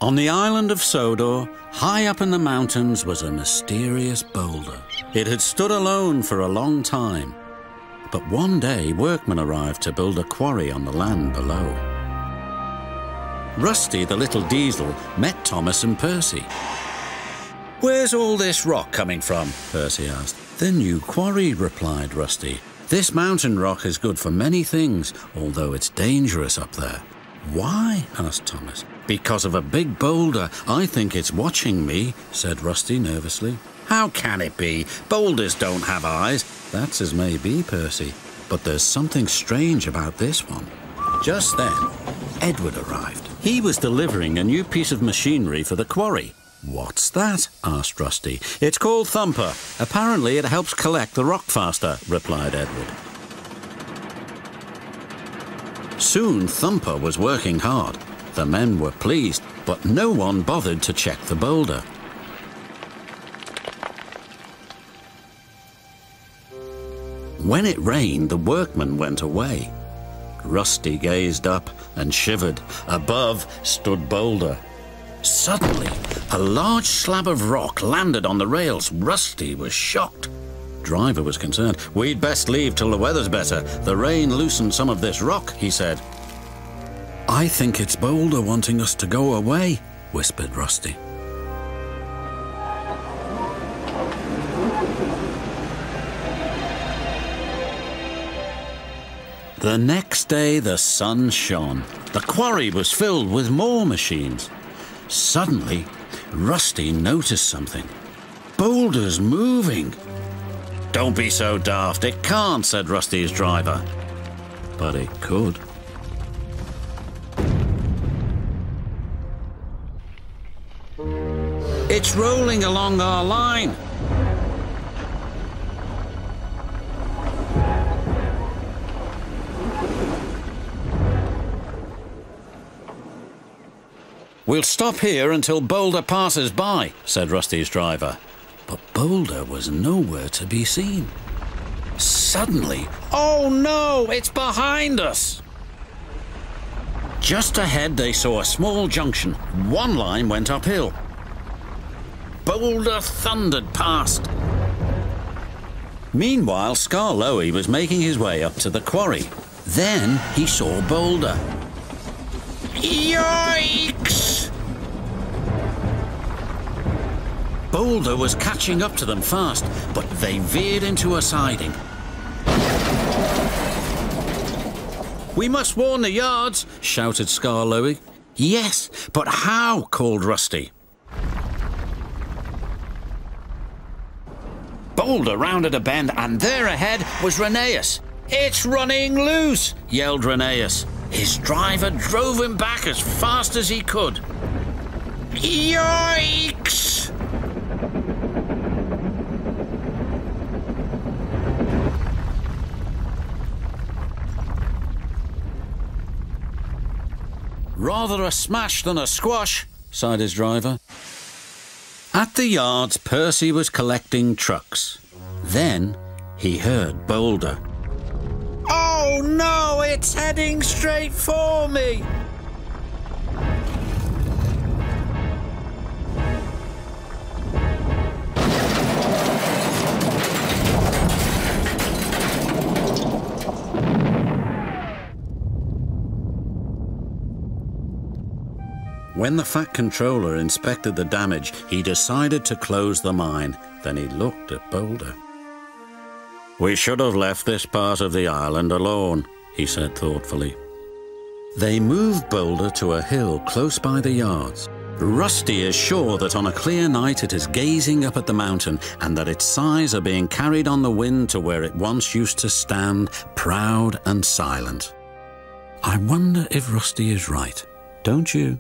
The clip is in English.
On the island of Sodor, high up in the mountains, was a mysterious boulder. It had stood alone for a long time. But one day, workmen arrived to build a quarry on the land below. Rusty, the little diesel, met Thomas and Percy. "Where's all this rock coming from?" Percy asked. "The new quarry," replied Rusty. "This mountain rock is good for many things, although it's dangerous up there." "Why?" asked Thomas. "Because of a big boulder. I think it's watching me," said Rusty nervously. "How can it be? Boulders don't have eyes." "That's as may be, Percy, but there's something strange about this one." Just then, Edward arrived. He was delivering a new piece of machinery for the quarry. "What's that?" asked Rusty. "It's called Thumper. Apparently it helps collect the rock faster," replied Edward. Soon Thumper was working hard. The men were pleased, but no one bothered to check the boulder. When it rained, the workmen went away. Rusty gazed up and shivered. Above stood Boulder. Suddenly, a large slab of rock landed on the rails. Rusty was shocked. Driver was concerned. "We'd best leave till the weather's better. The rain loosened some of this rock," he said. "I think it's Boulder wanting us to go away," whispered Rusty. The next day the sun shone. The quarry was filled with more machines. Suddenly, Rusty noticed something. "Boulder's moving." "Don't be so daft. It can't," said Rusty's driver. But it could. "It's rolling along our line." "We'll stop here until Boulder passes by," said Rusty's driver. But Boulder was nowhere to be seen. Suddenly, "Oh no, it's behind us!" Just ahead they saw a small junction. One line went uphill. Boulder thundered past. Meanwhile, Skarloey was making his way up to the quarry. Then he saw Boulder. Yikes! Boulder was catching up to them fast, but they veered into a siding. "We must warn the yards," shouted Skarloey. "Yes, but how?" called Rusty. Boulder rounded a bend, and there ahead was Rheneas. "It's running loose!" yelled Rheneas. His driver drove him back as fast as he could. Yikes! "Rather a smash than a squash," sighed his driver. At the yards, Percy was collecting trucks. Then he heard Boulder. "Oh no, it's heading straight for me!" When the Fat Controller inspected the damage, he decided to close the mine. Then he looked at Boulder. "We should have left this part of the island alone," he said thoughtfully. They moved Boulder to a hill close by the yards. Rusty is sure that on a clear night it is gazing up at the mountain and that its sides are being carried on the wind to where it once used to stand, proud and silent. I wonder if Rusty is right, don't you?